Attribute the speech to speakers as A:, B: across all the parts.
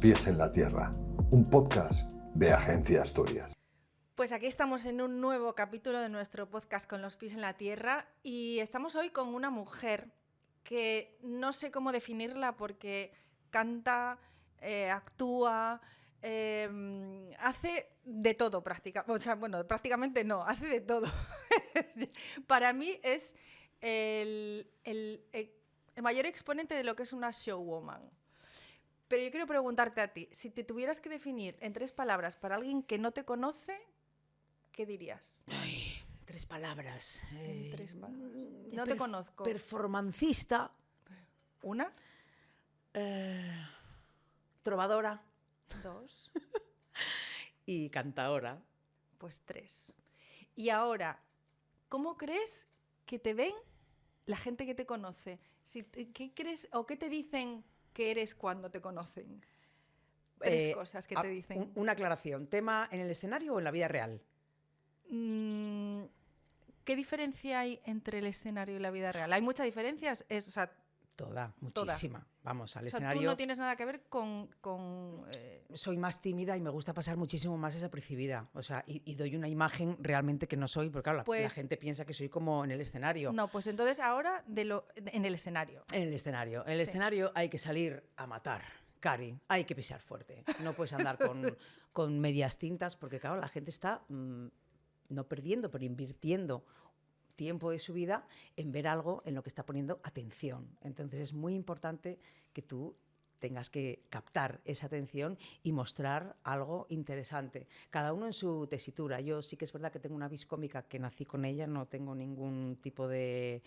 A: pies en la tierra, un podcast de Agencia Asturias.
B: Pues aquí estamos en un nuevo capítulo de nuestro podcast Con los pies en la tierra y estamos hoy con una mujer que no sé cómo definirla porque canta, actúa, hace de todo prácticamente, o sea, bueno, prácticamente no, hace de todo. Para mí es el mayor exponente de lo que es una showwoman. Pero yo quiero preguntarte a ti, si te tuvieras que definir en 3 palabras para alguien que no te conoce, ¿qué dirías?
C: Ay, 3 palabras.
B: En 3 palabras. No te conozco.
C: Performancista.
B: ¿Una?
C: Trovadora.
B: 2.
C: Y cantaora.
B: Pues 3. Y ahora, ¿cómo crees que te ven la gente que te conoce? ¿Qué crees o qué te dicen que eres cuando te conocen? 3 cosas que te dicen.
C: Una aclaración. ¿Tema en el escenario o en la vida real?
B: ¿Qué diferencia hay entre el escenario y la vida real? ¿Hay muchas diferencias?
C: Toda, muchísima.
B: Toda.
C: Vamos, al
B: O sea,
C: escenario.
B: tú no tienes nada que ver con
C: Soy más tímida y me gusta pasar muchísimo más desapercibida. O sea, y doy una imagen realmente que no soy, porque claro, la gente piensa que soy como en el escenario.
B: No, pues entonces ahora en el escenario.
C: En el escenario. En el escenario hay que salir a matar. Cari, hay que pisar fuerte. No puedes andar con medias tintas, porque claro, la gente está no perdiendo, pero invirtiendo tiempo de su vida en ver algo en lo que está poniendo atención. Entonces es muy importante que tú tengas que captar esa atención y mostrar algo interesante. Cada uno en su tesitura. Yo sí que es verdad que tengo una vis cómica que nací con ella, no tengo ningún tipo de...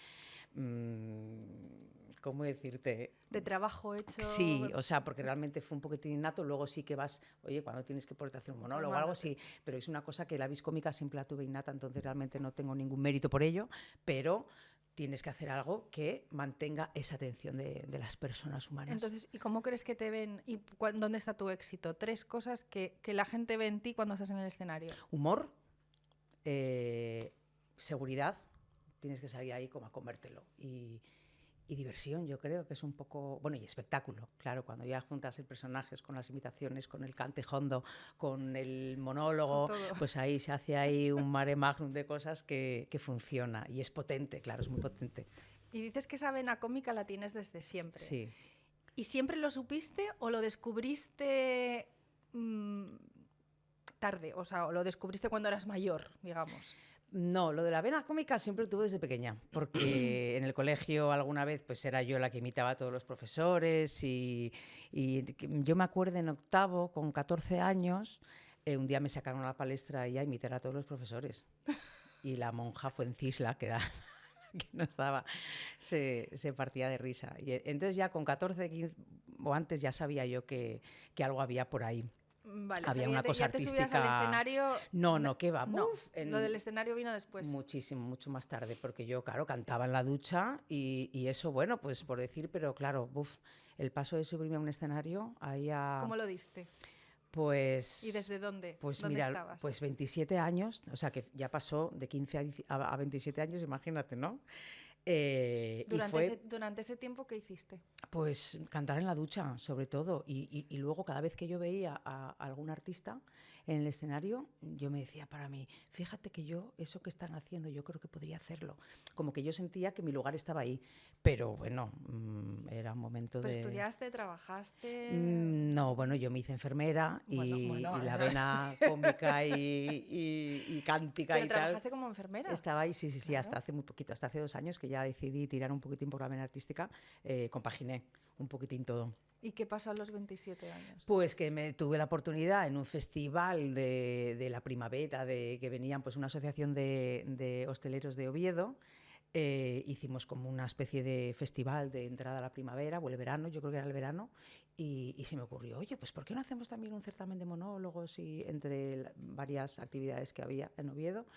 C: ¿cómo decirte?
B: De trabajo hecho.
C: Sí, o sea, porque realmente fue un poquitín innato, luego sí que vas, oye, cuando tienes que ponerte a hacer un monólogo o algo, sí, pero es una cosa que la vis cómica siempre la tuve innata, entonces realmente no tengo ningún mérito por ello, pero tienes que hacer algo que mantenga esa atención de las personas humanas.
B: Entonces, ¿y cómo crees que te ven y dónde está tu éxito? 3 cosas que la gente ve en ti cuando estás en el escenario.
C: Humor, seguridad, tienes que salir ahí como a comértelo, y diversión, yo creo que es un poco... Bueno, y espectáculo, claro, cuando ya juntas el personaje con las imitaciones, con el cantejondo, con el monólogo, pues ahí se hace ahí un mare magnum de cosas que funciona. Y es potente, claro, es muy potente.
B: Y dices que esa vena cómica la tienes desde siempre.
C: Sí.
B: ¿Y siempre lo supiste o lo descubriste tarde? O sea, o lo descubriste cuando eras mayor, digamos.
C: No, lo de la vena cómica siempre lo tuve desde pequeña, porque en el colegio alguna vez pues era yo la que imitaba a todos los profesores y yo me acuerdo en octavo, con 14 años, un día me sacaron a la palestra y a imitar a todos los profesores. Y la monja Fuencisla, que era que no estaba, se partía de risa. Y entonces ya con 14, 15 o antes ya sabía yo que algo había por ahí.
B: Vale,
C: había
B: o sea,
C: una cosa
B: ya te
C: artística.
B: Subías al escenario.
C: No, ¿qué va?
B: No, lo del escenario vino después.
C: Muchísimo, mucho más tarde, porque yo, claro, cantaba en la ducha y eso, bueno, pues por decir, pero claro, el paso de subirme a un escenario ahí a...
B: ¿Cómo lo diste?
C: Pues...
B: ¿Y desde dónde?
C: Pues
B: ¿Dónde
C: mira,
B: estabas?
C: pues 27 años, o sea que ya pasó de 15 a 27 años, imagínate, ¿no?
B: Durante ese tiempo, ¿qué hiciste?
C: Pues cantar en la ducha, sobre todo. Y luego, cada vez que yo veía a algún artista en el escenario, yo me decía para mí, fíjate que yo, eso que están haciendo, yo creo que podría hacerlo. Como que yo sentía que mi lugar estaba ahí. Pero bueno, era un momento de...
B: ¿Pero estudiaste, trabajaste?
C: No, bueno, yo me hice enfermera y la vena cómica y cántica y tal.
B: ¿Pero trabajaste como enfermera?
C: Estaba ahí, sí,
B: Claro.
C: hasta hace muy poquito, hasta hace 2 años que ya decidí tirar un poquitín por la vena artística, compaginé un poquitín todo.
B: ¿Y qué pasó a los 27 años?
C: Pues que me tuve la oportunidad en un festival de la primavera, que venían pues una asociación de hosteleros de Oviedo. Hicimos como una especie de festival de entrada a la primavera o el verano, yo creo que era el verano, y se me ocurrió, oye, pues ¿por qué no hacemos también un certamen de monólogos y entre varias actividades que había en Oviedo?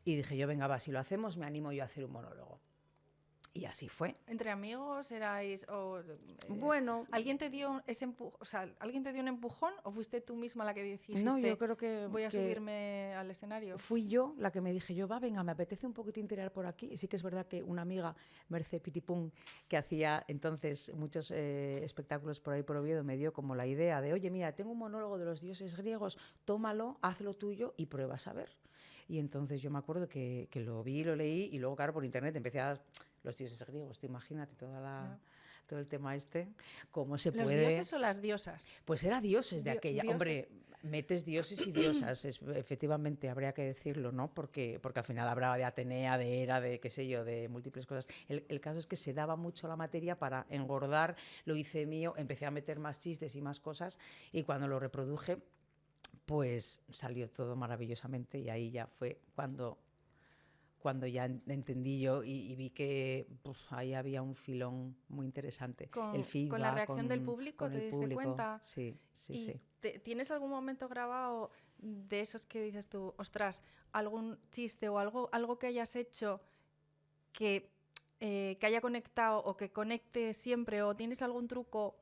C: Y dije yo, venga, va, si lo hacemos, me animo yo a hacer un monólogo. Y así fue.
B: ¿Entre amigos erais?
C: Bueno,
B: ¿Alguien te dio ese empujón? O sea, ¿alguien te dio un empujón o fuiste tú misma la que dijiste
C: no, yo creo que,
B: voy a
C: que
B: subirme al escenario?
C: fui yo la que me dije yo, va, venga, me apetece un poquitín tirar por aquí. Y sí que es verdad que una amiga, Merce Pitipún, que hacía entonces muchos espectáculos por ahí por Oviedo, me dio como la idea de, oye, mira, tengo un monólogo de los dioses griegos, tómalo, hazlo tuyo y pruebas a ver. Y entonces yo me acuerdo que lo vi, lo leí y luego, claro, por internet empecé a... Los dioses griegos, tú imagínate todo el tema este, cómo se
B: ¿Los
C: puede...
B: dioses o las diosas?
C: Pues era dioses de aquella.
B: Dioses.
C: Hombre, metes dioses y diosas, efectivamente, habría que decirlo, ¿no? Porque al final hablaba de Atenea, de Hera, de qué sé yo, de múltiples cosas. El caso es que se daba mucho la materia para engordar, lo hice mío, empecé a meter más chistes y más cosas, y cuando lo reproduje, pues salió todo maravillosamente, y ahí ya fue cuando ya entendí yo y vi que ahí había un filón muy interesante. El feedback,
B: con la reacción del público,
C: con
B: ¿te
C: el
B: diste
C: público.
B: cuenta?
C: Sí, sí,
B: ¿Y
C: sí.
B: tienes algún momento grabado de esos que dices tú, ostras, algún chiste o algo que hayas hecho que haya conectado o que conecte siempre, o tienes algún truco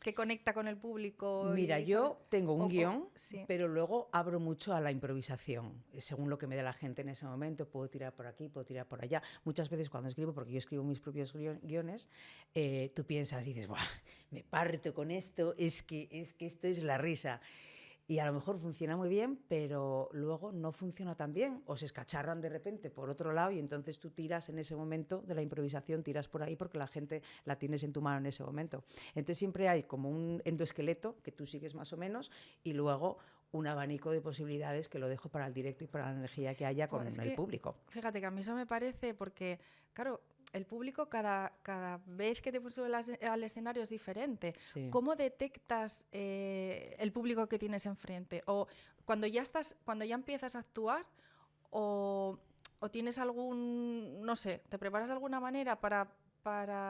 B: que conecta con el público?
C: Mira, yo tengo un guión,
B: sí.
C: pero luego abro mucho a la improvisación. Según lo que me dé la gente en ese momento, puedo tirar por aquí, puedo tirar por allá. Muchas veces cuando escribo, porque yo escribo mis propios guiones, tú piensas y dices, ¡buah! Me parto con esto, es que esto es la risa. Y a lo mejor funciona muy bien, pero luego no funciona tan bien, o se escacharran de repente por otro lado, y entonces tú tiras en ese momento de la improvisación, tiras por ahí porque la gente la tienes en tu mano en ese momento. Entonces siempre hay como un endoesqueleto que tú sigues más o menos, y luego un abanico de posibilidades que lo dejo para el directo y para la energía que haya con el público.
B: Fíjate que a mí eso me parece, porque, claro, el público cada vez que te subes al escenario es diferente.
C: Sí.
B: ¿Cómo detectas el público que tienes enfrente? O cuando ya empiezas a actuar, o tienes algún, no sé, te preparas de alguna manera para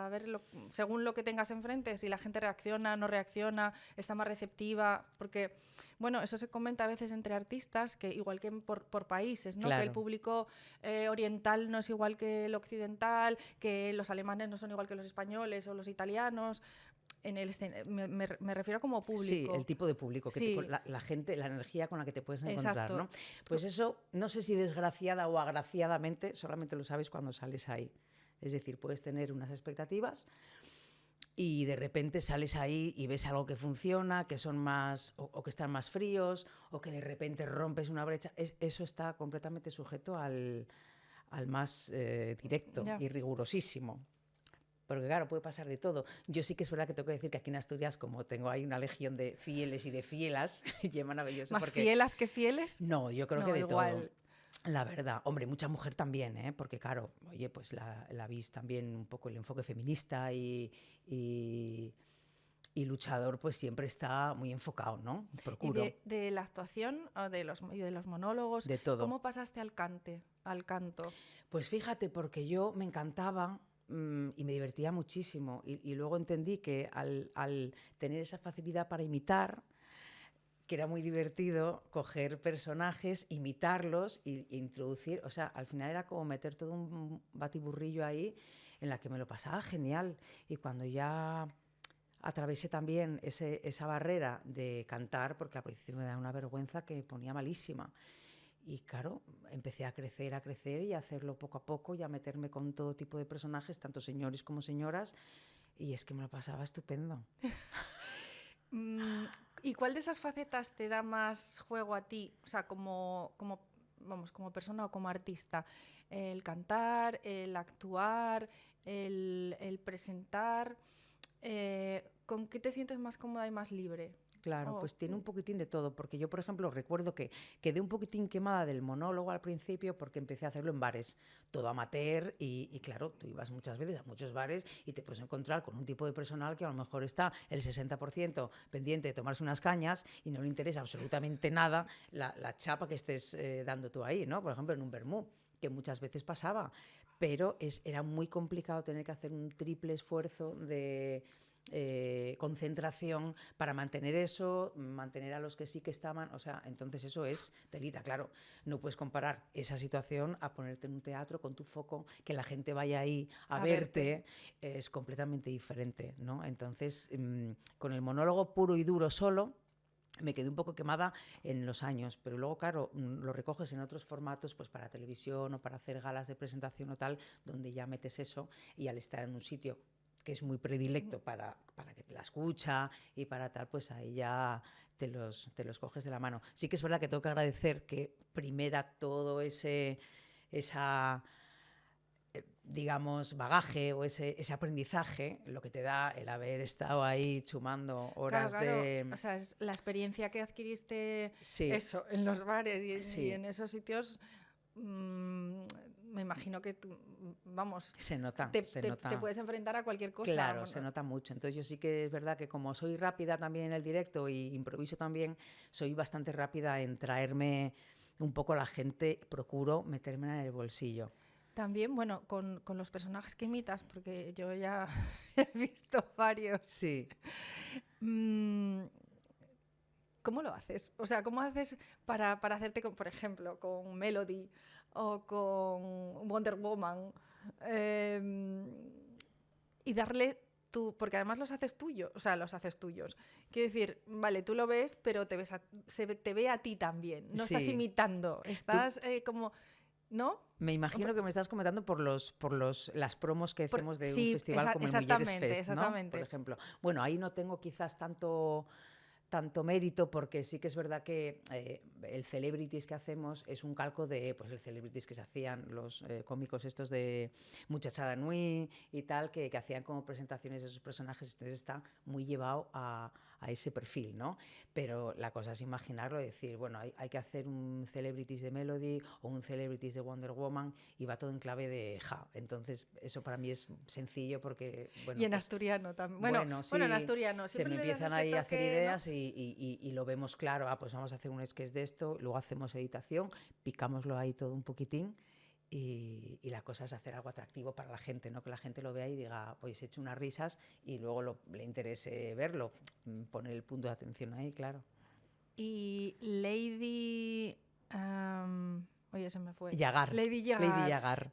B: ver según lo que tengas enfrente, si la gente reacciona, no reacciona, está más receptiva, porque bueno, eso se comenta a veces entre artistas, que igual que por países, ¿no?
C: Claro.
B: Que el público oriental no es igual que el occidental, que los alemanes no son igual que los españoles o los italianos. Me refiero como público.
C: Sí, el tipo de público,
B: sí.
C: La gente, la energía con la que te puedes encontrar,
B: exacto.
C: ¿no? Pues eso, no sé si desgraciada o agraciadamente, solamente lo sabes cuando sales ahí. Es decir, puedes tener unas expectativas y de repente sales ahí y ves algo que funciona, que son más, o que están más fríos, o que de repente rompes una brecha. Eso está completamente sujeto al más directo y rigurosísimo. Porque claro, puede pasar de todo. Yo sí que es verdad que tengo que decir que aquí en Asturias, como tengo ahí una legión de fieles y de fielas, y es maravilloso.
B: ¿Más fielas que fieles?
C: No, yo creo que de
B: igual.
C: todo. La verdad, hombre, mucha mujer también, ¿eh? Porque claro, oye, pues la vis también un poco el enfoque feminista y luchador, pues siempre está muy enfocado, ¿no? Procuro.
B: ¿Y de la actuación y de los monólogos?
C: De todo.
B: ¿Cómo pasaste al canto?
C: Pues fíjate, porque yo me encantaba y me divertía muchísimo, y luego entendí que al tener esa facilidad para imitar, que era muy divertido coger personajes, imitarlos e introducir, o sea, al final era como meter todo un batiburrillo ahí en la que me lo pasaba genial. Y cuando ya atravesé también esa barrera de cantar, porque al principio me daba una vergüenza que me ponía malísima. Y claro, empecé a crecer y a hacerlo poco a poco y a meterme con todo tipo de personajes, tanto señores como señoras, y es que me lo pasaba estupendo.
B: ¿Y cuál de esas facetas te da más juego a ti? O sea, como persona o como artista. El cantar, el actuar, el presentar. ¿Con qué te sientes más cómoda y más libre?
C: Claro, pues tiene un poquitín de todo, porque yo, por ejemplo, recuerdo que quedé un poquitín quemada del monólogo al principio porque empecé a hacerlo en bares, todo amateur, y claro, tú ibas muchas veces a muchos bares y te puedes encontrar con un tipo de personal que a lo mejor está el 60% pendiente de tomarse unas cañas y no le interesa absolutamente nada la chapa que estés dando tú ahí, ¿no? Por ejemplo, en un vermú, que muchas veces pasaba, pero era muy complicado tener que hacer un triple esfuerzo de concentración para mantener eso, mantener a los que sí que estaban, o sea, entonces eso es telita, claro, no puedes comparar esa situación a ponerte en un teatro con tu foco, que la gente vaya ahí a verte, es completamente diferente, ¿no? Entonces, con el monólogo puro y duro solo, me quedé un poco quemada en los años, pero luego, claro, lo recoges en otros formatos, pues para televisión o para hacer galas de presentación o tal, donde ya metes eso, y al estar en un sitio que es muy predilecto para que te la escucha y para tal, pues ahí ya te los coges de la mano. Sí que es verdad que tengo que agradecer que primera todo esa digamos, bagaje o ese aprendizaje, lo que te da el haber estado ahí chumando horas
B: claro.
C: de...
B: O sea, es la experiencia que adquiriste
C: Sí.
B: eso, en los bares
C: Sí.
B: y en esos sitios, me imagino que tú, vamos,
C: Se nota.
B: te puedes enfrentar a cualquier cosa.
C: Claro, se nota mucho. Entonces yo sí que es verdad que como soy rápida también en el directo y improviso también, soy bastante rápida en traerme un poco a la gente, procuro meterme en el bolsillo.
B: También, bueno, con los personajes que imitas, porque yo ya he visto varios.
C: Sí.
B: ¿Cómo lo haces? O sea, ¿cómo haces para hacerte, por ejemplo, con Melody o con Wonder Woman? Y darle tú, porque además los haces tuyos, o sea, los haces tuyos. Quiero decir, vale, tú lo ves, pero te ve a ti también. No
C: Sí.
B: estás imitando, estás como... ¿No?
C: Me imagino que me estás comentando por las promos que hacemos de un festival como el Mujeres Fest, ¿no? Por ejemplo. Bueno, ahí no tengo quizás tanto mérito, porque sí que es verdad que el Celebrities que hacemos es un calco de pues, el Celebrities que se hacían los cómicos estos de Muchachada Nui y tal, que hacían como presentaciones de sus personajes, entonces está muy llevado a ese perfil, ¿no? Pero la cosa es imaginarlo y decir, bueno, hay que hacer un Celebrities de Melody o un Celebrities de Wonder Woman y va todo en clave de ja. Entonces, eso para mí es sencillo porque... Bueno,
B: y en
C: pues,
B: asturiano también.
C: Bueno, sí,
B: en asturiano.
C: Se me empiezan ahí a hacer ideas, ¿no? y lo vemos claro, pues vamos a hacer un sketch de esto, luego hacemos editación, picámoslo ahí todo un poquitín. Y la cosa es hacer algo atractivo para la gente, ¿no? Que la gente lo vea y diga, pues he hecho unas risas y luego le interese verlo, poner el punto de atención ahí, claro.
B: Y Lady... oye, se me fue.
C: Yagar.
B: Lady Yagar.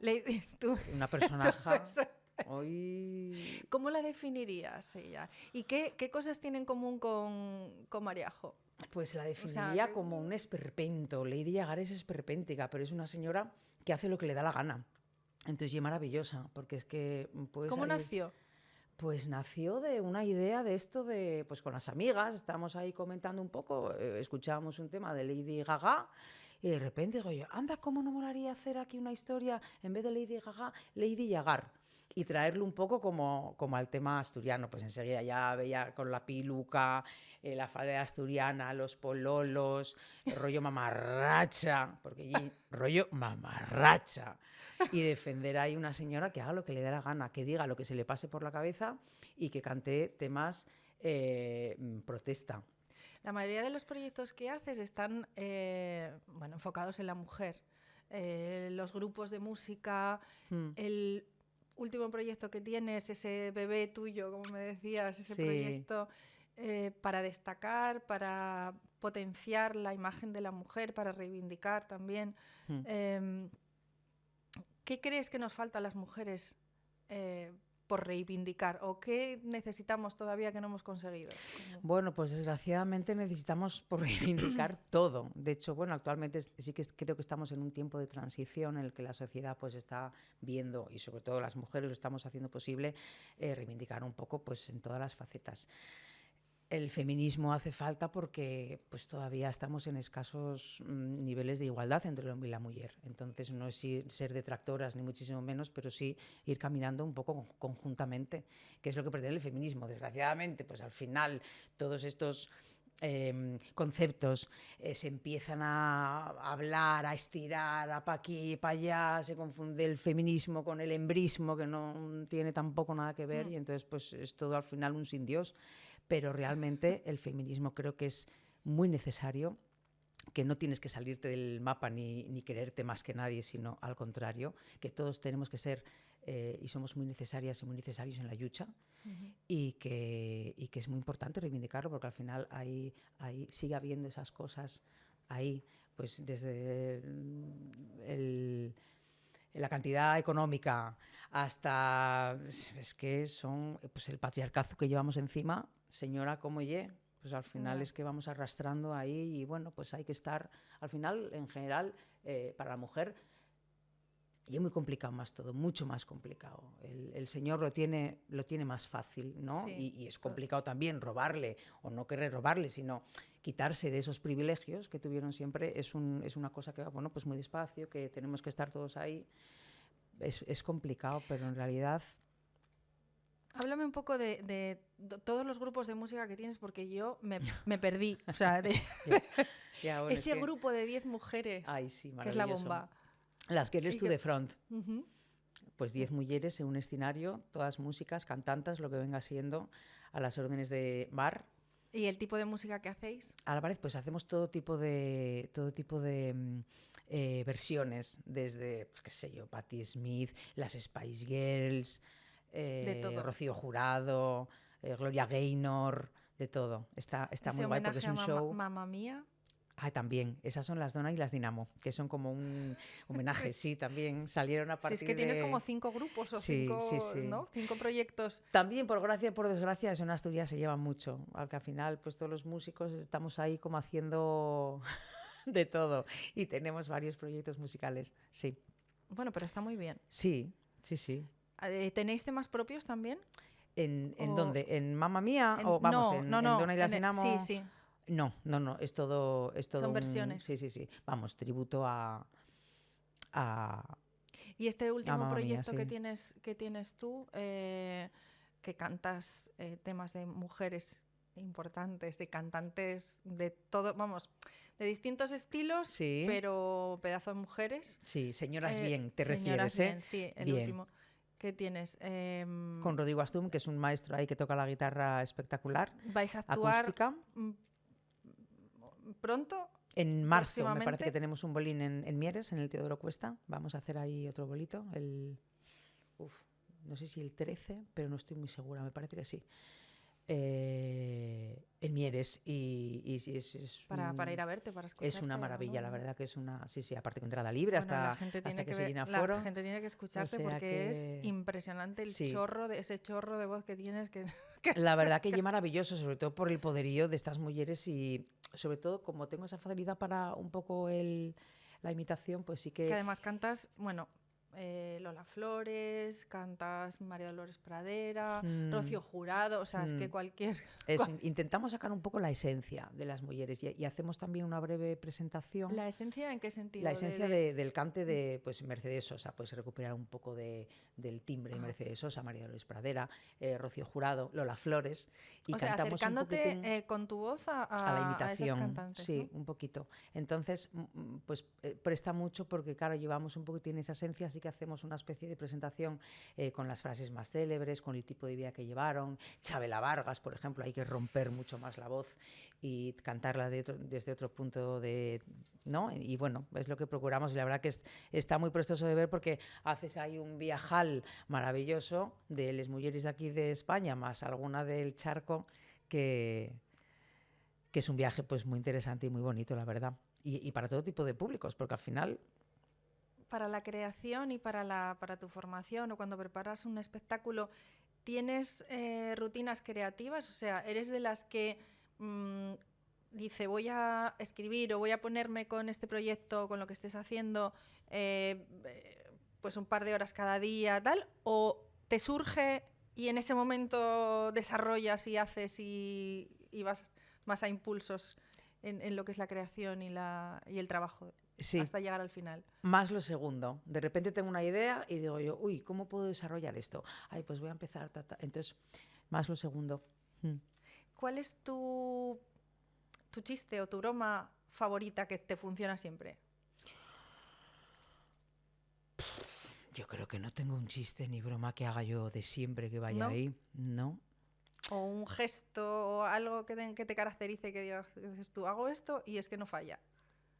C: Una personaje... Hoy...
B: ¿Cómo la definirías ella? ¿Y qué cosas tiene en común con Mariajo?
C: Pues la definiría como un esperpento. Lady Yagar es esperpéntica, pero es una señora que hace lo que le da la gana. Entonces, y es maravillosa, porque es que...
B: ¿Cómo nació?
C: Pues nació de una idea de esto de... Pues con las amigas, estábamos ahí comentando un poco, escuchábamos un tema de Lady Gaga, y de repente digo yo, anda, ¿cómo no molaría hacer aquí una historia, en vez de Lady Gaga, Lady Yagar? Y traerlo un poco como al tema asturiano. Pues enseguida ya veía con la piluca, la falda asturiana, los pololos, el rollo mamarracha, porque allí rollo mamarracha. Y defender ahí una señora que haga lo que le dé la gana, que diga lo que se le pase por la cabeza y que cante temas protesta.
B: La mayoría de los proyectos que haces están enfocados en la mujer. Los grupos de música, el último proyecto que tienes, ese bebé tuyo, como me decías, ese proyecto para destacar, para potenciar la imagen de la mujer, para reivindicar también. ¿Qué crees que nos falta a las mujeres por reivindicar? ¿O qué necesitamos todavía que no hemos conseguido?
C: Bueno, pues desgraciadamente necesitamos por reivindicar todo. De hecho, bueno, actualmente sí que creo que estamos en un tiempo de transición en el que la sociedad pues está viendo, y sobre todo las mujeres lo estamos haciendo posible, reivindicar un poco pues en todas las facetas. El feminismo hace falta porque pues todavía estamos en escasos niveles de igualdad entre el hombre y la mujer. Entonces no es ser detractoras ni muchísimo menos, pero sí ir caminando un poco conjuntamente, que es lo que pretende el feminismo. Desgraciadamente, pues al final todos estos conceptos se empiezan a hablar, a estirar, a pa' aquí, pa' allá, se confunde el feminismo con el embrismo, que no tiene tampoco nada que ver, y entonces pues es todo al final un sin Dios. Pero realmente el feminismo creo que es muy necesario, que no tienes que salirte del mapa ni quererte más que nadie, sino al contrario, que todos tenemos que ser y somos muy necesarias y muy necesarios en la lucha, y que es muy importante reivindicarlo, porque al final ahí sigue habiendo esas cosas ahí, pues desde la cantidad económica hasta, es que son pues el patriarcado que llevamos encima, señora, como ye, pues al final es que vamos arrastrando ahí, y bueno, pues hay que estar, al final, en general, para la mujer, y es muy complicado más todo, mucho más complicado. El señor lo tiene más fácil, ¿no?
B: Sí.
C: Y es complicado también robarle, o no querer robarle, sino quitarse de esos privilegios que tuvieron siempre. Es una cosa que va, bueno, pues muy despacio, que tenemos que estar todos ahí. Es complicado, pero en realidad...
B: Háblame un poco de todos los grupos de música que tienes, porque yo me perdí. O sea,
C: Ya, bueno,
B: ese grupo de 10 mujeres,
C: ay, sí,
B: que es la
C: maravilloso.
B: bomba.
C: Las Girls to the Front.
B: Uh-huh.
C: Pues 10 mujeres en un escenario, todas músicas, cantantes, lo que venga siendo, a las órdenes de bar.
B: ¿Y el tipo de música que hacéis?
C: Álvarez, pues hacemos todo tipo de versiones, desde, pues, qué sé yo, Patti Smith, las Spice Girls,
B: De todo.
C: Rocío Jurado, Gloria Gaynor, de todo. Está muy guay porque es un show.
B: Mamma Mía.
C: Ah, también. Esas son las Donna y las Dinamo, que son como un homenaje, sí, también salieron a partir de...
B: Si es que tienes como 5 grupos o
C: Sí,
B: 5,
C: sí.
B: ¿no? 5 proyectos.
C: También, por gracia y por desgracia, eso en Asturias se lleva mucho. Al que al final, pues todos los músicos estamos ahí como haciendo de todo. Y tenemos varios proyectos musicales, sí.
B: Bueno, pero está muy bien.
C: Sí.
B: ¿Tenéis temas propios también?
C: ¿En dónde? ¿En Mamma Mía? O vamos, en Donna y las Dinamo.
B: Sí.
C: No, es todo
B: Son versiones.
C: Sí. Vamos, tributo a
B: Y este último
C: Mamma Mía,
B: proyecto
C: sí.
B: que tienes tú, que cantas temas de mujeres importantes, de cantantes de todo, vamos, de distintos estilos,
C: Sí.
B: pero pedazo de mujeres.
C: Sí, Señoras Bien, te
B: Señoras
C: refieres,
B: Bien, sí, el
C: Bien.
B: último. ¿Qué tienes?
C: Con Rodrigo Astum, que es un maestro ahí que toca la guitarra espectacular,
B: ¿Vais a actuar
C: acústica.
B: pronto?
C: En marzo me parece
B: próximamente.
C: que tenemos un bolín en Mieres, en el Teodoro Cuesta. Vamos a hacer ahí otro bolito. No sé si el 13, pero no estoy muy segura, me parece que sí. En Mieres. Y sí, es
B: Para ir a verte, para escucharte.
C: es una maravilla,
B: ¿no?
C: la verdad que es una... Sí, aparte con entrada libre
B: Bueno,
C: hasta que se llena foro.
B: La gente tiene que escucharte
C: O sea
B: porque
C: que-
B: es impresionante
C: Sí.
B: ese chorro de voz que tienes.
C: La verdad que es maravilloso, sobre todo por el poderío de estas mujeres, y sobre todo como tengo esa facilidad para un poco la imitación, pues sí
B: Que además cantas, bueno, Lola Flores, cantas María Dolores Pradera, Rocío Jurado, o sea, es que cualquier...
C: intentamos sacar un poco la esencia de las mujeres, y hacemos también una breve presentación.
B: ¿La esencia en qué sentido?
C: La esencia del cante de pues, Mercedes Sosa, pues recuperar un poco del timbre de Mercedes Sosa, María Dolores Pradera, Rocío Jurado, Lola Flores, y
B: o sea,
C: cantamos un
B: acercándote
C: poquitín
B: con tu voz
C: a la
B: a esas
C: imitación.
B: cantantes,
C: Sí,
B: ¿no?
C: un poquito. Entonces, pues presta mucho porque, claro, llevamos un poquitín esa esencia, así que hacemos una especie de presentación con las frases más célebres, con el tipo de vida que llevaron. Chabela Vargas, por ejemplo, hay que romper mucho más la voz y cantarla desde otro punto de... ¿no? Y bueno, es lo que procuramos, y la verdad que está muy prestoso de ver, porque haces ahí un viajal maravilloso de las mujeres de aquí de España, más alguna del charco, que es un viaje pues muy interesante y muy bonito, la verdad. Y para todo tipo de públicos, porque al final...
B: Para la creación y para tu formación, o cuando preparas un espectáculo, ¿tienes rutinas creativas? O sea, ¿eres de las que dice voy a escribir o voy a ponerme con este proyecto, con lo que estés haciendo, pues un par de horas cada día, tal? ¿O te surge y en ese momento desarrollas y haces y vas más a impulsos en lo que es la creación y el trabajo?
C: Sí.
B: Hasta llegar al final.
C: Más lo segundo. De repente tengo una idea y digo yo, uy, ¿cómo puedo desarrollar esto? Ay, pues voy a empezar. Entonces, más lo segundo.
B: ¿Cuál es tu chiste o tu broma favorita que te funciona siempre?
C: Yo creo que no tengo un chiste ni broma que haga yo de siempre que vaya
B: ¿No?
C: ahí. No.
B: O un gesto o algo que te caracterice, que digas tú, hago esto y es que no falla.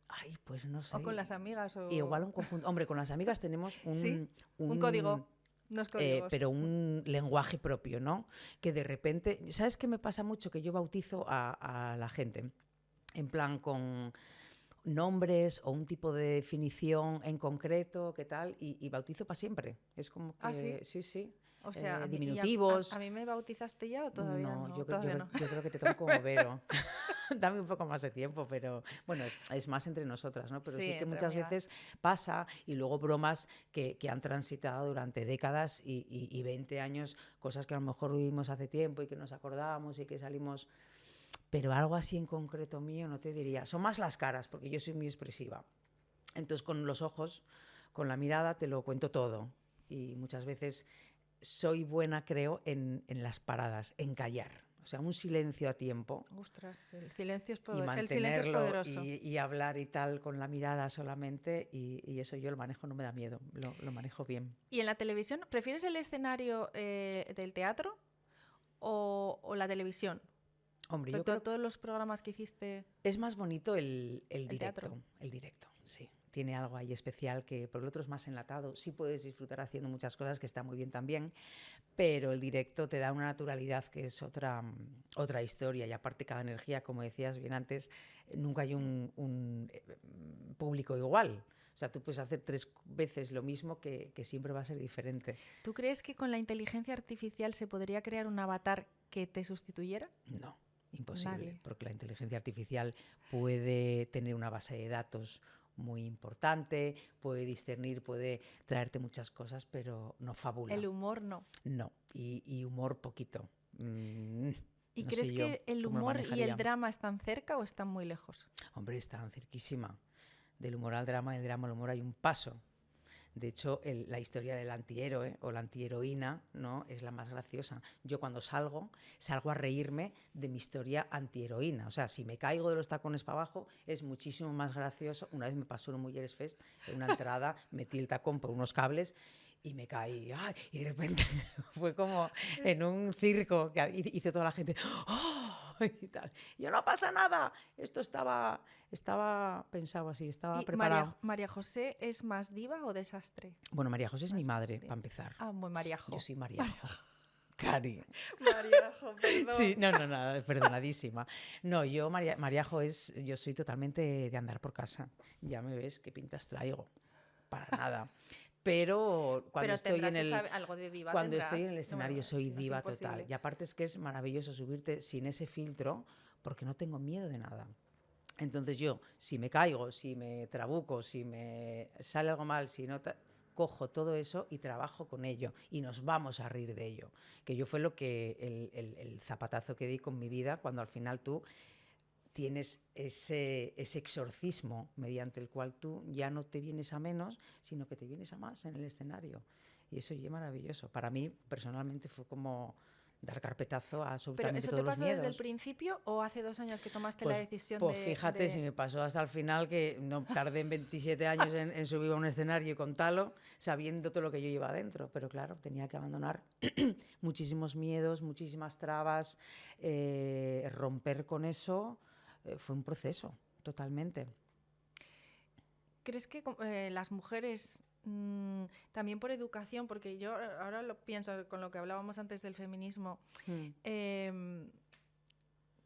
C: Ay, pues no sé.
B: ¿O con las amigas? O...
C: Igual un conjunto. Hombre, con las amigas tenemos
B: ¿Sí? Un código. Unos códigos.
C: Pero un lenguaje propio, ¿no? Que de repente... ¿Sabes qué me pasa mucho? Que yo bautizo a la gente. En plan, con nombres o un tipo de definición en concreto, ¿qué tal? Y bautizo para siempre. Es como que...
B: ¿Ah, sí?
C: Sí, sí.
B: O sea,
C: diminutivos.
B: ¿A mí me bautizaste ya o todavía no?
C: Yo
B: no.
C: creo que te tomo como Vero. Dame un poco más de tiempo, pero bueno, es más entre nosotras, ¿no? Pero sí que muchas veces pasa, y luego bromas que han transitado durante décadas y 20 años, cosas que a lo mejor vivimos hace tiempo y que nos acordamos y que salimos... Pero algo así en concreto mío no te diría. Son más las caras, porque yo soy muy expresiva. Entonces con los ojos, con la mirada, te lo cuento todo. Y muchas veces... soy buena, creo, en las paradas, en callar. O sea, un silencio a tiempo.
B: Ostras, el silencio es
C: y
B: mantenerlo
C: poderoso. Y hablar y tal con la mirada solamente. Y eso yo lo manejo, no me da miedo. Lo manejo bien.
B: ¿Y en la televisión, prefieres el escenario del teatro o la televisión?
C: Hombre, yo creo
B: todos los programas que hiciste...
C: Es más bonito el directo.
B: Teatro.
C: El directo, sí. Tiene algo ahí especial que por el otro es más enlatado. Sí puedes disfrutar haciendo muchas cosas que está muy bien también, pero el directo te da una naturalidad que es otra historia, y aparte cada energía, como decías bien antes, nunca hay un público igual. O sea, tú puedes hacer 3 veces lo mismo que siempre va a ser diferente.
B: ¿Tú crees que con la inteligencia artificial se podría crear un avatar que te sustituyera?
C: No, imposible.
B: Nadie.
C: Porque la inteligencia artificial puede tener una base de datos muy importante, puede discernir, puede traerte muchas cosas, pero no fabula.
B: El humor no.
C: No, y humor poquito.
B: ¿Y
C: no
B: crees
C: sé
B: que el
C: cómo lo
B: humor y
C: manejaría.
B: el drama están cerca o están muy lejos?
C: Hombre, están cerquísima. Del humor al drama, del drama al humor hay un paso. De hecho, la historia del antihéroe o la antiheroína, ¿no?, es la más graciosa. Yo cuando salgo a reírme de mi historia antiheroína. O sea, si me caigo de los tacones para abajo, es muchísimo más gracioso. Una vez me pasó en un Mujeres Fest, en una entrada, metí el tacón por unos cables y me caí. ¡Ay! Y de repente fue como en un circo que hizo toda la gente... ¡Oh! Y tal. Yo, no pasa nada. Esto estaba pensado así, estaba preparado.
B: ¿María José es más diva o desastre?
C: Bueno, María José es mi madre, para empezar.
B: Ah, muy Mariajo.
C: Yo soy Mariajo. Cari.
B: Mariajo, perdón.
C: Sí, no, perdonadísima. No, yo, Mariajo yo soy totalmente de andar por casa. Ya me ves qué pintas traigo. Para nada. Pero cuando estoy
B: algo de diva
C: cuando
B: tendrás.
C: estoy en el escenario soy
B: no
C: diva
B: es imposible.
C: total. Y aparte es que es maravilloso subirte sin ese filtro, porque no tengo miedo de nada. Entonces yo, si me caigo, si me trabuco, si me sale algo mal, si no... cojo todo eso y trabajo con ello y nos vamos a reír de ello. Que yo fue lo que el zapatazo que di con mi vida, cuando al final tú tienes ese exorcismo mediante el cual tú ya no te vienes a menos, sino que te vienes a más en el escenario. Y eso es maravilloso. Para mí, personalmente, fue como dar carpetazo a absolutamente todos los miedos.
B: ¿Pero eso te pasó desde el principio o hace 2 años que tomaste la decisión
C: Pues fíjate, si me pasó hasta el final, que no tardé en 27 años en subir a un escenario y contarlo, sabiendo todo lo que yo llevaba adentro. Pero claro, tenía que abandonar muchísimos miedos, muchísimas trabas, romper con eso. Fue un proceso, totalmente.
B: ¿Crees que las mujeres, también por educación, porque yo ahora lo pienso con lo que hablábamos antes del feminismo, que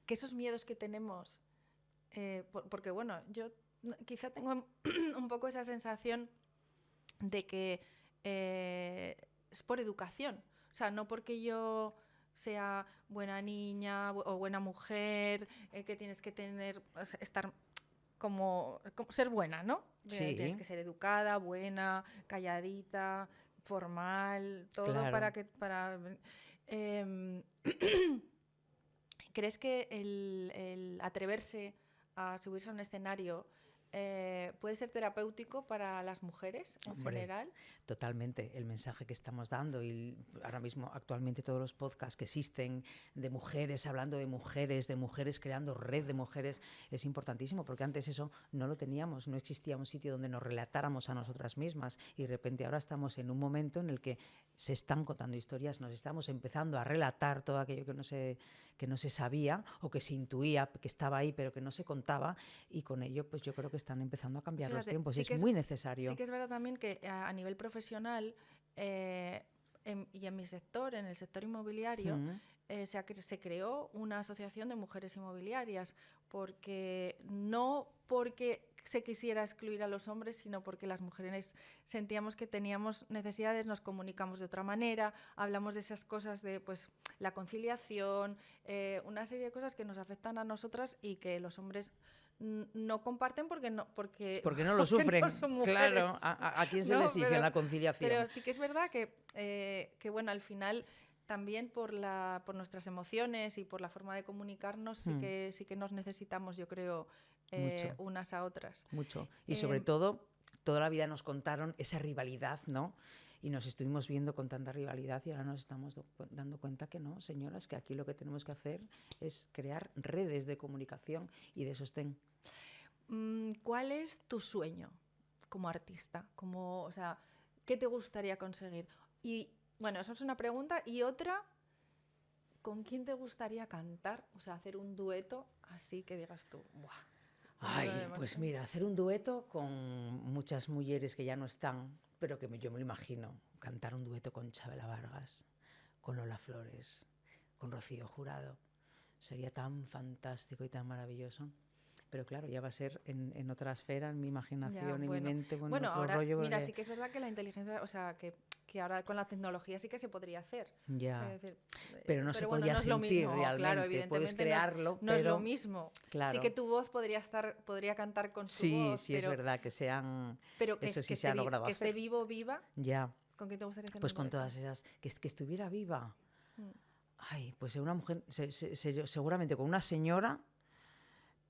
B: esos miedos que tenemos, porque bueno, yo quizá tengo un poco esa sensación de que es por educación, o sea, no porque yo sea buena niña o buena mujer, que tienes que estar como ser buena, ¿no?
C: Sí.
B: Tienes que ser educada, buena, calladita, formal, todo.
C: Claro.
B: ¿Crees que el atreverse a subirse a un escenario puede ser terapéutico para las mujeres en general?
C: Totalmente. El mensaje que estamos dando, y ahora mismo actualmente todos los podcasts que existen de mujeres, hablando de mujeres creando red de mujeres, es importantísimo, porque antes eso no lo teníamos, no existía un sitio donde nos relatáramos a nosotras mismas, y de repente ahora estamos en un momento en el que se están contando historias, nos estamos empezando a relatar todo aquello que no se sabía o que se intuía que estaba ahí pero que no se contaba, y con ello pues yo creo que están empezando a cambiar los
B: Fíjate,
C: tiempos
B: sí
C: y
B: que
C: es
B: es-
C: muy necesario.
B: Sí que es verdad también que a nivel profesional y en mi sector, en el sector inmobiliario,
C: Mm.
B: se creó una asociación de mujeres inmobiliarias, porque no porque se quisiera excluir a los hombres, sino porque las mujeres sentíamos que teníamos necesidades, nos comunicamos de otra manera, hablamos de esas cosas de pues la conciliación, una serie de cosas que nos afectan a nosotras y que los hombres no comparten porque no
C: Porque no lo
B: porque
C: sufren.
B: no son mujeres.
C: Claro, ¿a quién se
B: No,
C: le exige
B: pero-
C: la conciliación?
B: Pero sí que es verdad que bueno, al final también por nuestras emociones y por la forma de comunicarnos sí que nos necesitamos, yo creo,
C: Mucho.
B: unas a otras.
C: Mucho. Y sobre todo, toda la vida nos contaron esa rivalidad, ¿no? Y nos estuvimos viendo con tanta rivalidad y ahora nos estamos dando cuenta que no, señoras, que aquí lo que tenemos que hacer es crear redes de comunicación y de sostén.
B: ¿Cuál es tu sueño como artista? O sea, ¿qué te gustaría conseguir? Y bueno, esa es una pregunta. Y otra, ¿con quién te gustaría cantar? O sea, hacer un dueto así que digas tú, ¡buah!
C: Ay,
B: Lo demás,
C: pues
B: ¿eh?
C: mira, hacer un dueto con muchas mujeres que ya no están, pero que yo me lo imagino. Cantar un dueto con Chabela Vargas, con Lola Flores, con Rocío Jurado. Sería tan fantástico y tan maravilloso. Pero claro, ya va a ser en otra esfera, en mi imaginación
B: Ya,
C: y
B: bueno.
C: mi mente, con
B: Bueno,
C: otro
B: ahora,
C: rollo.
B: mira,
C: de-
B: sí que es verdad que la inteligencia, o sea, que ahora con la tecnología sí que se podría hacer.
C: Ya.
B: Es decir,
C: Pero no se
B: bueno,
C: podría
B: no es lo
C: sentir
B: mismo,
C: realmente.
B: claro,
C: Puedes
B: evidentemente
C: crearlo,
B: no es lo
C: pero-
B: mismo.
C: Claro.
B: Sí que tu voz podría cantar con su
C: Sí,
B: voz,
C: sí,
B: pero,
C: es verdad que sean...
B: pero que,
C: eso
B: que
C: sí se
B: esté
C: ha logrado
B: que esté
C: hacer.
B: vivo, viva.
C: Ya,
B: ¿Con quién te gustaría hacer
C: pues
B: un
C: con
B: dueto?
C: todas esas... Que estuviera viva.
B: Mm.
C: Ay, pues una mujer, seguramente con una señora,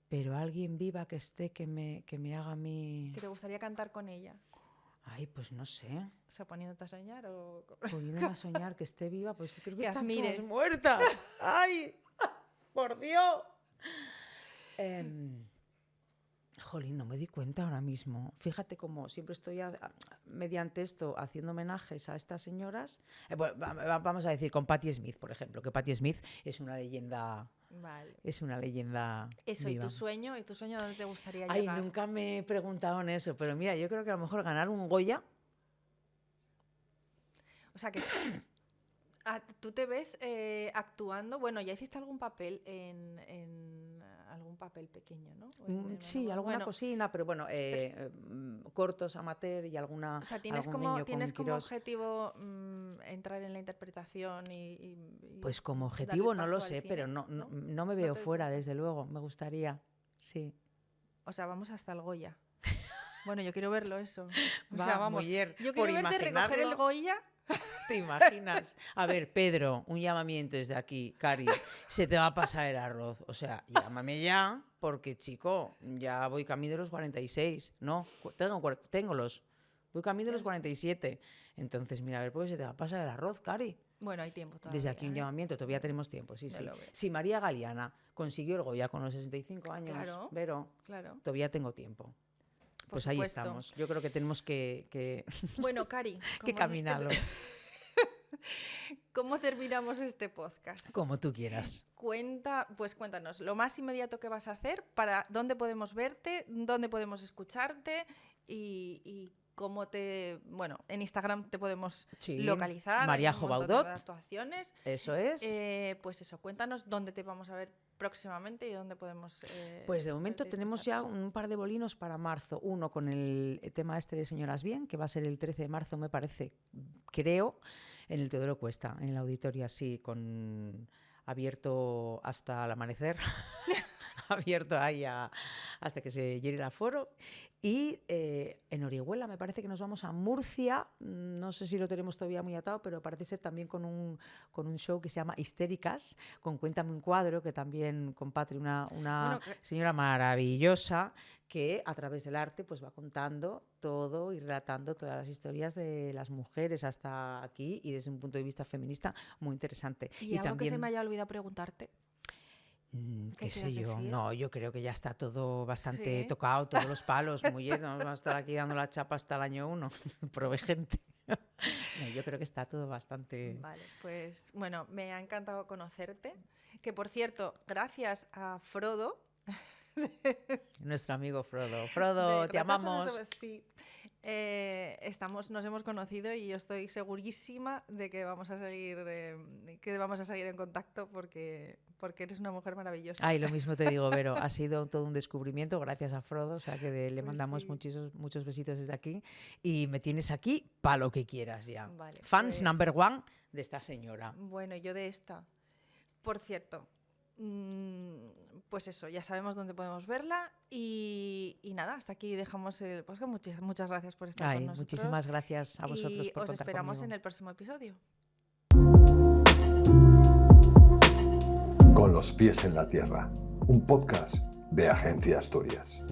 C: pero alguien viva que esté, que me haga a mí...
B: ¿Que te gustaría cantar con ella?
C: Ay, pues no sé,
B: O sea, poniéndote a soñar o...
C: poniéndome a soñar que esté viva, pues creo que
B: Que
C: están
B: admires.
C: todas muertas. ¡Ay! ¡Por Dios! Jolín, no me di cuenta ahora mismo. Fíjate cómo siempre estoy mediante esto haciendo homenajes a estas señoras. Bueno, vamos a decir con Patti Smith, por ejemplo, que Patti Smith es una leyenda,
B: Vale. Eso,
C: viva.
B: ¿y tu sueño dónde te gustaría
C: Ay,
B: llegar?
C: nunca me he preguntado en eso, pero mira, yo creo que a lo mejor ganar un Goya.
B: O sea, que tú te ves actuando, bueno, ya hiciste algún papel en algún papel pequeño, ¿no?
C: Sí, alguna
B: bueno,
C: cosina, pero bueno, cortos, amateur y alguna.
B: o sea, tienes
C: algún
B: como,
C: niño
B: tienes
C: con
B: como
C: Quirós.
B: objetivo entrar en la interpretación
C: Pues como
B: darle
C: objetivo no
B: paso
C: lo
B: al
C: sé,
B: cine,
C: pero no me veo
B: te
C: fuera,
B: ves
C: desde luego. Me gustaría, sí.
B: O sea, vamos hasta el Goya. Bueno, yo quiero verlo eso. O
C: Va,
B: sea, vamos.
C: muller,
B: Yo
C: por
B: quiero verte recoger el
C: imaginarlo.
B: Goya.
C: ¿Te imaginas? A ver, Pedro, un llamamiento desde aquí, Cari, se te va a pasar el arroz. O sea, llámame ya, porque, chico, ya voy camino de los 46, ¿no? Tengo los... Voy camino de los 47. Entonces, mira, a ver, ¿por qué se te va a pasar el arroz, Cari?
B: Bueno, hay tiempo todavía.
C: Desde aquí un
B: ¿eh?
C: llamamiento, todavía tenemos tiempo, sí,
B: Ya
C: sí.
B: lo veo.
C: Si María Galeana consiguió el Goya con los 65 años,
B: Claro.
C: Vero,
B: Claro.
C: todavía tengo tiempo.
B: Por
C: Pues ahí
B: supuesto.
C: estamos. Yo creo que tenemos que
B: Bueno, Cari,
C: que caminarlo,
B: ¿cómo terminamos este podcast?
C: como tú quieras.
B: Cuéntanos, lo más inmediato que vas a hacer, para dónde podemos verte, dónde podemos escucharte y cómo bueno, en Instagram te podemos
C: Sí,
B: localizar.
C: María
B: hay un montón
C: Jobaudot.
B: de actuaciones.
C: Eso es.
B: Pues eso, cuéntanos dónde te vamos a ver próximamente y dónde podemos...
C: Pues de momento
B: verte y
C: tenemos
B: escucharte.
C: ya un par de bolinos para marzo. Uno con el tema este de Señoras Bien, que va a ser el 13 de marzo, me parece, creo, en el Teodoro Cuesta, en el auditorio así, con abierto hasta el amanecer, abierto ahí hasta que se llene el aforo. Y en Orihuela me parece que nos vamos a Murcia, no sé si lo tenemos todavía muy atado, pero parece ser también con un show que se llama Histéricas, con Cuéntame un cuadro, que también comparte una
B: Bueno, que-
C: señora maravillosa que a través del arte pues va contando todo y relatando todas las historias de las mujeres hasta aquí y desde un punto de vista feminista muy interesante.
B: Y algo que se me haya olvidado preguntarte.
C: ¿Qué sé
B: quieras
C: yo?
B: decir?
C: No, yo creo que ya está todo bastante
B: Sí.
C: tocado, todos los palos, mujer, no vamos a estar aquí dando la chapa hasta el año 1, prove gente. No, yo creo que está todo bastante...
B: Vale, pues bueno, me ha encantado conocerte. Que por cierto, gracias a Frodo,
C: nuestro amigo Frodo. Frodo, te amamos.
B: Sí. Nos hemos conocido y yo estoy segurísima de que vamos a seguir en contacto porque eres una mujer maravillosa.
C: Ay, lo mismo te digo, Vero, ha sido todo un descubrimiento gracias a Frodo, o sea que le mandamos
B: sí.
C: muchos besitos desde aquí y me tienes aquí para lo que quieras ya.
B: Vale,
C: Fans
B: pues,
C: number one de esta señora.
B: Bueno, yo de esta. Por cierto, pues eso, ya sabemos dónde podemos verla y nada, hasta aquí dejamos el podcast. Muchas gracias por estar con nosotros.
C: Muchísimas gracias a vosotros
B: y
C: por
B: os
C: contar
B: esperamos
C: conmigo.
B: en el próximo episodio.
A: Con los pies en la tierra, un podcast de Agencia Asturias.